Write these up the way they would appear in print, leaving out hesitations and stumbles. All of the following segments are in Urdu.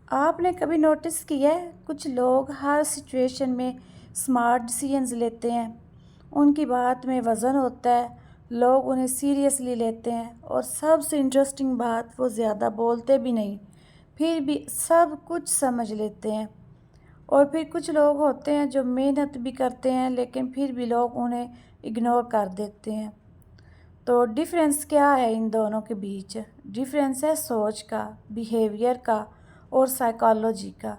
آپ نے کبھی نوٹس کیا ہے کچھ لوگ ہر سچویشن میں سمارٹ ڈیسیژنز لیتے ہیں، ان کی بات میں وزن ہوتا ہے، لوگ انہیں سیریسلی لیتے ہیں اور سب سے انٹرسٹنگ بات وہ زیادہ بولتے بھی نہیں، پھر بھی سب کچھ سمجھ لیتے ہیں۔ اور پھر کچھ لوگ ہوتے ہیں جو محنت بھی کرتے ہیں لیکن پھر بھی لوگ انہیں اگنور کر دیتے ہیں۔ تو ڈیفرنس کیا ہے ان دونوں کے بیچ؟ ڈیفرنس ہے سوچ کا، بیہیویئر کا اور سائیکالوجی کا۔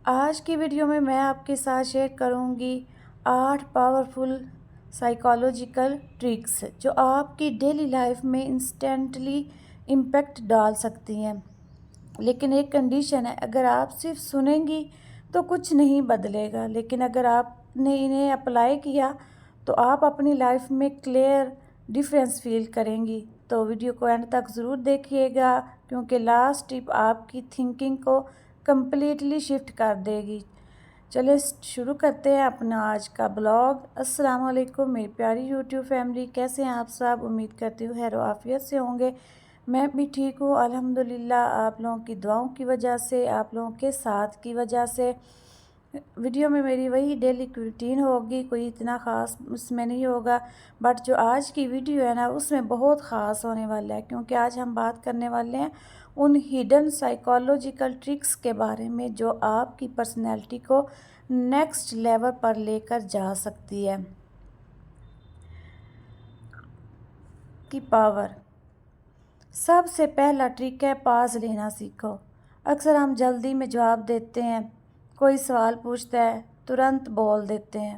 آج کی ویڈیو میں آپ کے ساتھ شیئر کروں گی 8 پاورفل سائیکالوجیکل ٹرکس جو آپ کی ڈیلی لائف میں انسٹنٹلی امپیکٹ ڈال سکتی ہیں۔ لیکن ایک کنڈیشن ہے، اگر آپ صرف سنیں گی تو کچھ نہیں بدلے گا، لیکن اگر آپ نے انہیں اپلائی کیا تو آپ اپنی لائف میں کلیئر ڈیفرنس فیل کریں گی۔ تو ویڈیو کو اینڈ تک ضرور دیکھیے گا کیونکہ لاسٹ ٹپ آپ کی تھنکنگ کو کمپلیٹلی شفٹ کر دے گی۔ چلے شروع کرتے ہیں اپنا آج کا بلاگ۔ السلام علیکم میری پیاری یوٹیوب فیملی، کیسے ہیں آپ سب؟ امید کرتی ہوں خیر و عافیت سے ہوں گے۔ میں بھی ٹھیک ہوں الحمدللہ، آپ لوگوں کی دعاؤں کی وجہ سے، آپ لوگوں کے ساتھ کی وجہ سے۔ ویڈیو میں میری وہی ڈیلی روٹین ہوگی، کوئی اتنا خاص اس میں نہیں ہوگا، بٹ جو آج کی ویڈیو ہے نا اس میں بہت خاص ہونے والا ہے کیونکہ آج ہم بات کرنے والے ہیں ان ہڈن سائیکالوجیکل ٹرکس کے بارے میں جو آپ کی پرسنالٹی کو نیکسٹ لیول پر لے کر جا سکتی ہے۔ کی پاور۔ سب سے پہلا ٹرک ہے پاز لینا سیکھو۔ اکثر ہم جلدی میں جواب دیتے ہیں، کوئی سوال پوچھتا ہے ترنت بول دیتے ہیں،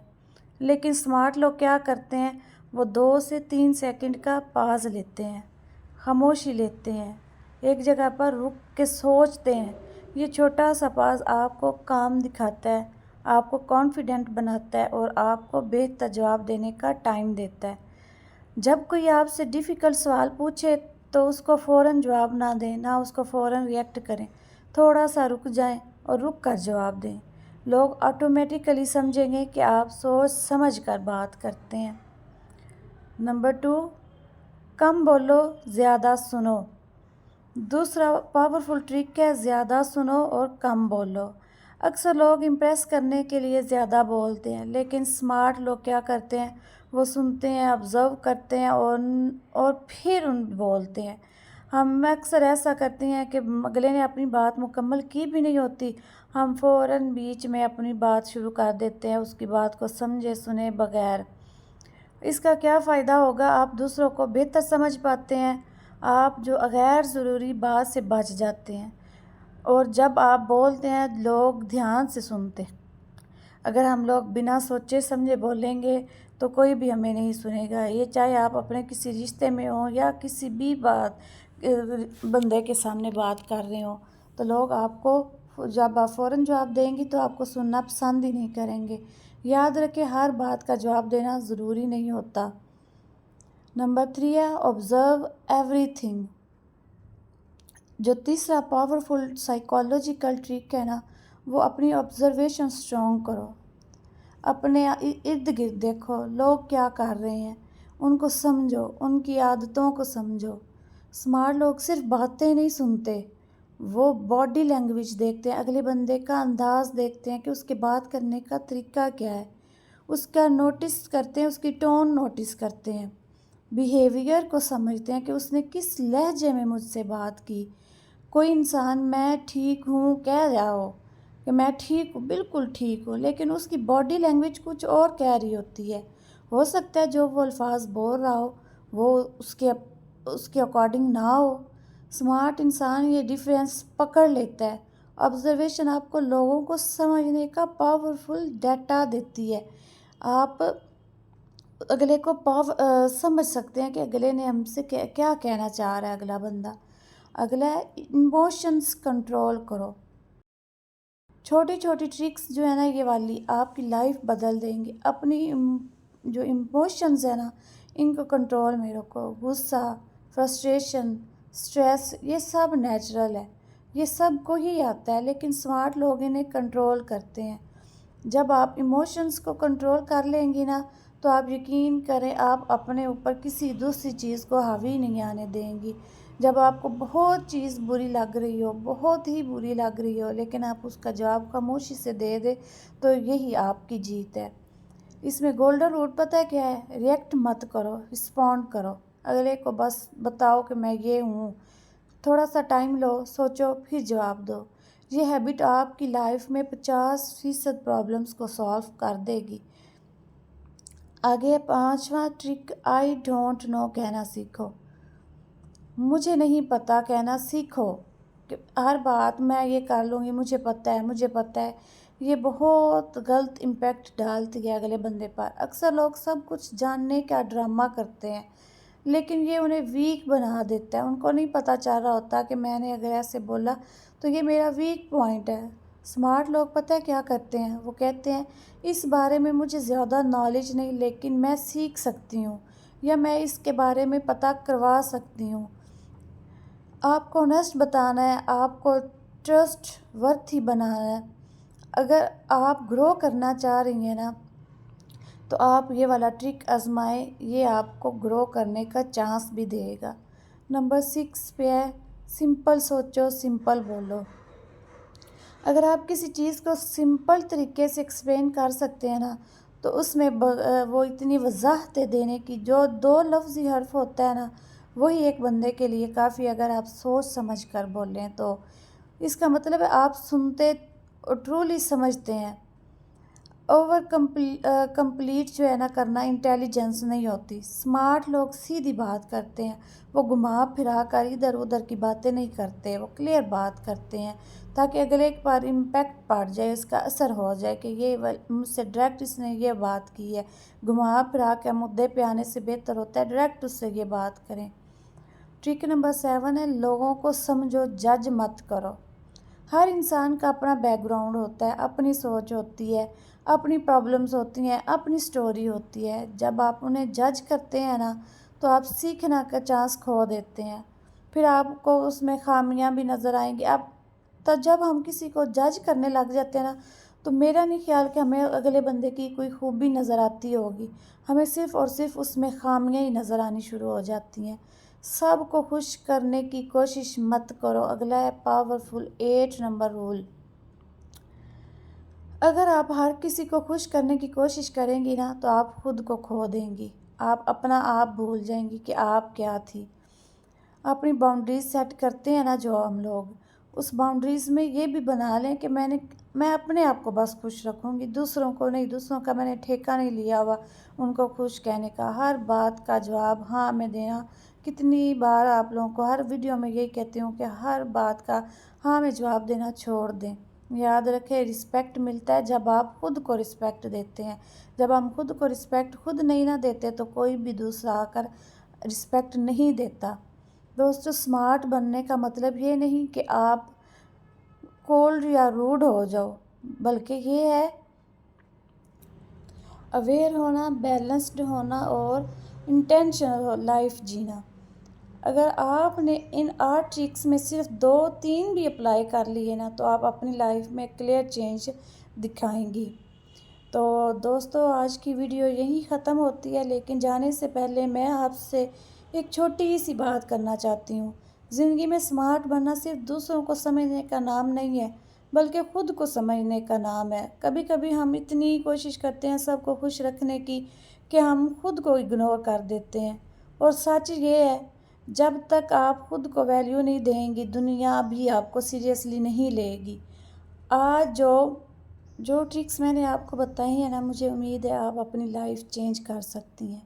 لیکن سمارٹ لوگ کیا کرتے ہیں؟ وہ 2 سے 3 سیکنڈ کا پاز لیتے ہیں، خاموشی لیتے ہیں، ایک جگہ پر رک کے سوچتے ہیں۔ یہ چھوٹا سا پاز آپ کو کام دکھاتا ہے، آپ کو کانفیڈنٹ بناتا ہے اور آپ کو بہتر جواب دینے کا ٹائم دیتا ہے۔ جب کوئی آپ سے ڈیفیکلٹ سوال پوچھے تو اس کو فوراً جواب نہ دیں، نہ اس کو فوراً ریئیکٹ کریں، تھوڑا سا رک جائیں اور رک کر جواب دیں۔ لوگ آٹومیٹیکلی سمجھیں گے کہ آپ سوچ سمجھ کر بات کرتے ہیں۔ نمبر 2، کم بولو زیادہ سنو۔ دوسرا پاورفل ٹرک ہے زیادہ سنو اور کم بولو۔ اکثر لوگ امپریس کرنے کے لیے زیادہ بولتے ہیں، لیکن سمارٹ لوگ کیا کرتے ہیں؟ وہ سنتے ہیں، آبزرو کرتے ہیں اور پھر بولتے ہیں۔ ہم اکثر ایسا کرتے ہیں کہ اگلے نے اپنی بات مکمل کی بھی نہیں ہوتی، ہم فوراً بیچ میں اپنی بات شروع کر دیتے ہیں اس کی بات کو سمجھے سنے بغیر۔ اس کا کیا فائدہ ہوگا؟ آپ دوسروں کو بہتر سمجھ پاتے ہیں، آپ جو غیر ضروری بات سے بچ جاتے ہیں، اور جب آپ بولتے ہیں لوگ دھیان سے سنتے ہیں۔ اگر ہم لوگ بنا سوچے سمجھے بولیں گے تو کوئی بھی ہمیں نہیں سنے گا، یہ چاہے آپ اپنے کسی رشتے میں ہوں یا کسی بھی بندے کے سامنے بات کر رہے ہوں، تو لوگ آپ کو جب آپ فوراً جواب دیں گی تو آپ کو سننا پسند ہی نہیں کریں گے۔ یاد رکھیں ہر بات کا جواب دینا ضروری نہیں ہوتا۔ نمبر 3 ہے آبزرو ایوری تھنگ۔ جو تیسرا پاورفل سائیکالوجیکل ٹرک ہے نا، وہ اپنی آبزرویشن اسٹرانگ کرو۔ اپنے ارد گرد دیکھو لوگ کیا کر رہے ہیں، ان کو سمجھو، ان کی عادتوں کو سمجھو۔ سمارٹ لوگ صرف باتیں نہیں سنتے، وہ باڈی لینگویج دیکھتے ہیں، اگلے بندے کا انداز دیکھتے ہیں کہ اس کے بات کرنے کا طریقہ کیا ہے، اس کا نوٹس کرتے ہیں، اس کی ٹون نوٹس کرتے ہیں، بیہیویئر کو سمجھتے ہیں کہ اس نے کس لہجے میں مجھ سے بات کی۔ کوئی انسان میں ٹھیک ہوں کہہ رہا ہو کہ میں ٹھیک ہوں، بالکل ٹھیک ہوں، لیکن اس کی باڈی لینگویج کچھ اور کہہ رہی ہوتی ہے۔ ہو سکتا ہے جو وہ الفاظ بول رہا ہو وہ اس کے اکارڈنگ نہ ہو۔ سمارٹ انسان یہ ڈیفرنس پکڑ لیتا ہے۔ آبزرویشن آپ کو لوگوں کو سمجھنے کا پاورفل ڈیٹا دیتی ہے۔ آپ اگلے کو سمجھ سکتے ہیں کہ اگلے نے ہم سے کیا کہنا چاہ رہا ہے اگلا بندہ۔ اگلا ہے ایموشنز کنٹرول کرو۔ چھوٹی چھوٹی ٹرکس جو ہے نا یہ والی آپ کی لائف بدل دیں گی۔ اپنی جو ایموشنز ہیں نا ان کو کنٹرول میں رکھو۔ غصہ، فرسٹریشن، سٹریس، یہ سب نیچرل ہے، یہ سب کو ہی آتا ہے، لیکن سمارٹ لوگ انہیں کنٹرول کرتے ہیں۔ جب آپ ایموشنز کو کنٹرول کر لیں گی نا تو آپ یقین کریں آپ اپنے اوپر کسی دوسری چیز کو حاوی نہیں آنے دیں گی۔ جب آپ کو بہت چیز بری لگ رہی ہو، بہت ہی بری لگ رہی ہو، لیکن آپ اس کا جواب خاموشی سے دے دیں تو یہی آپ کی جیت ہے۔ اس میں گولڈن رول پتہ ہے کیا ہے؟ ریئیکٹ مت کرو، رسپونڈ کرو۔ اگلے کو بس بتاؤ کہ میں یہ ہوں، تھوڑا سا ٹائم لو، سوچو، پھر جواب دو۔ یہ ہیبٹ آپ کی لائف میں 50% پرابلمس کو سالو کر دے گی۔ آگے 5واں ٹرک، آئی ڈونٹ نو کہنا سیکھو۔ مجھے نہیں پتہ کہنا سیکھو کہ ہر بات میں یہ کر لوں گی، مجھے پتہ ہے۔ یہ بہت غلط امپیکٹ ڈالتی ہے اگلے بندے پر۔ اکثر لوگ سب کچھ جاننے کا ڈرامہ کرتے ہیں، لیکن یہ انہیں ویک بنا دیتا ہے۔ ان کو نہیں پتہ چل رہا ہوتا کہ میں نے اگر ایسے بولا تو یہ میرا ویک پوائنٹ ہے۔ سمارٹ لوگ پتہ ہے کیا کرتے ہیں؟ وہ کہتے ہیں اس بارے میں مجھے زیادہ نالج نہیں، لیکن میں سیکھ سکتی ہوں، یا میں اس کے بارے میں پتہ کروا سکتی ہوں۔ آپ کو آنیسٹ بتانا ہے، آپ کو ٹرسٹ ورتھی بنانا ہے۔ اگر آپ گرو کرنا چاہ رہی ہیں نا تو آپ یہ والا ٹرک آزمائیں، یہ آپ کو گرو کرنے کا چانس بھی دے گا۔ نمبر 6 پہ ہے سمپل سوچو، سمپل بولو۔ اگر آپ کسی چیز کو سمپل طریقے سے ایکسپلین کر سکتے ہیں نا تو اس میں وہ اتنی وضاحتیں دینے کی، جو 2 لفظی حرف ہوتا ہے نا وہی ایک بندے کے لیے کافی، اگر آپ سوچ سمجھ کر بولیں تو۔ اس کا مطلب ہے آپ سنتے اور ٹرولی سمجھتے ہیں۔ اوور کمپلیٹ جو ہے نا کرنا انٹیلیجنس نہیں ہوتی۔ سمارٹ لوگ سیدھی بات کرتے ہیں، وہ گھما پھرا کر ادھر ادھر کی باتیں نہیں کرتے، وہ کلیئر بات کرتے ہیں تاکہ اگلے پر امپیکٹ پڑ جائے، اس کا اثر ہو جائے کہ یہ مجھ سے ڈائریکٹ اس نے یہ بات کی ہے۔ گھما پھرا کے مدعے پہ آنے سے بہتر ہوتا ہے ڈائریکٹ اس سے یہ بات کریں۔ ٹرک نمبر 7 ہے لوگوں کو سمجھو، جج مت کرو۔ ہر انسان کا اپنا بیک گراؤنڈ ہوتا ہے، اپنی سوچ ہوتی ہے، اپنی پرابلمز ہوتی ہیں، اپنی سٹوری ہوتی ہے۔ جب آپ انہیں جج کرتے ہیں نا تو آپ سیکھنا کا چانس کھو دیتے ہیں، پھر آپ کو اس میں خامیاں بھی نظر آئیں گی۔ تو جب ہم کسی کو جج کرنے لگ جاتے ہیں نا تو میرا نہیں خیال کہ ہمیں اگلے بندے کی کوئی خوبی نظر آتی ہوگی، ہمیں صرف اور صرف اس میں خامیاں ہی نظر آنی شروع ہو جاتی ہیں۔ سب کو خوش کرنے کی کوشش مت کرو۔ اگلا ہے پاورفل 8 نمبر رول۔ اگر آپ ہر کسی کو خوش کرنے کی کوشش کریں گی نا تو آپ خود کو کھو دیں گی، آپ اپنا آپ بھول جائیں گی کہ آپ کیا تھی۔ اپنی باؤنڈریز سیٹ کرتے ہیں نا جو ہم لوگ، اس باؤنڈریز میں یہ بھی بنا لیں کہ میں اپنے آپ کو بس خوش رکھوں گی، دوسروں کو نہیں، دوسروں کا میں نے ٹھیکہ نہیں لیا ہوا ان کو خوش کہنے کا۔ ہر بات کا جواب ہاں میں دینا، کتنی بار آپ لوگوں کو ہر ویڈیو میں یہی کہتی ہوں کہ ہر بات کا ہاں میں جواب دینا چھوڑ دیں۔ یاد رکھیں رسپیکٹ ملتا ہے جب آپ خود کو رسپیکٹ دیتے ہیں۔ جب ہم خود کو رسپیکٹ خود نہیں نہ دیتے تو کوئی بھی دوسرا آ کر رسپیکٹ نہیں دیتا۔ دوستو سمارٹ بننے کا مطلب یہ نہیں کہ آپ کولڈ یا روڈ ہو جاؤ، بلکہ یہ ہے اویئر ہونا، بیلنسڈ ہونا اور انٹینشنل لائف جینا۔ اگر آپ نے ان 8 ٹرکس میں صرف 2-3 بھی اپلائی کر لیے نا تو آپ اپنی لائف میں کلیئر چینج دکھائیں گی۔ تو دوستو آج کی ویڈیو یہیں ختم ہوتی ہے، لیکن جانے سے پہلے میں آپ سے ایک چھوٹی سی بات کرنا چاہتی ہوں۔ زندگی میں سمارٹ بننا صرف دوسروں کو سمجھنے کا نام نہیں ہے، بلکہ خود کو سمجھنے کا نام ہے۔ کبھی کبھی ہم اتنی کوشش کرتے ہیں سب کو خوش رکھنے کی کہ ہم خود کو اگنور کر دیتے ہیں، اور سچ یہ ہے جب تک آپ خود کو ویلیو نہیں دیں گی دنیا بھی آپ کو سیریسلی نہیں لے گی۔ آج جو ٹرکس میں نے آپ کو بتائی ہیں نا، مجھے امید ہے آپ اپنی لائف چینج کر سکتی ہیں۔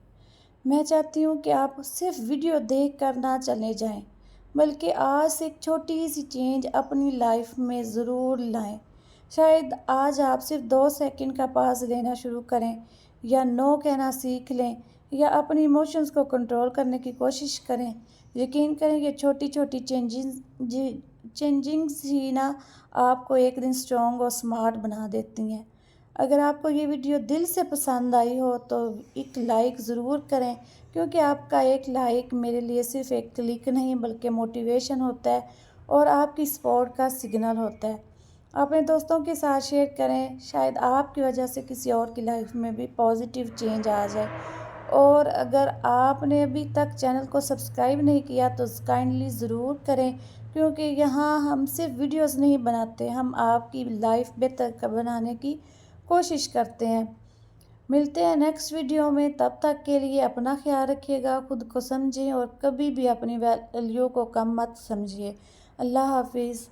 میں چاہتی ہوں کہ آپ صرف ویڈیو دیکھ کر نہ چلے جائیں، بلکہ آج سے ایک چھوٹی سی چینج اپنی لائف میں ضرور لائیں۔ شاید آج آپ صرف 2 سیکنڈ کا پاس لینا شروع کریں، یا نو کہنا سیکھ لیں، یا اپنی ایموشنز کو کنٹرول کرنے کی کوشش کریں۔ یقین کریں یہ چھوٹی چھوٹی چینجنگز ہی نا آپ کو ایک دن اسٹرانگ اور سمارٹ بنا دیتی ہیں۔ اگر آپ کو یہ ویڈیو دل سے پسند آئی ہو تو ایک لائک ضرور کریں، کیونکہ آپ کا ایک لائک میرے لیے صرف ایک کلک نہیں بلکہ موٹیویشن ہوتا ہے اور آپ کی سپورٹ کا سگنل ہوتا ہے۔ اپنے دوستوں کے ساتھ شیئر کریں، شاید آپ کی وجہ سے کسی اور کی لائف میں بھی پازیٹیو چینج آ جائے۔ اور اگر آپ نے ابھی تک چینل کو سبسکرائب نہیں کیا تو کائنڈلی ضرور کریں، کیونکہ یہاں ہم صرف ویڈیوز نہیں بناتے، ہم آپ کی لائف بہتر بنانے کی کوشش کرتے ہیں۔ ملتے ہیں نیکسٹ ویڈیو میں، تب تک کے لیے اپنا خیال رکھیے گا، خود کو سمجھیں اور کبھی بھی اپنی ویلیو کو کم مت سمجھیے۔ اللہ حافظ۔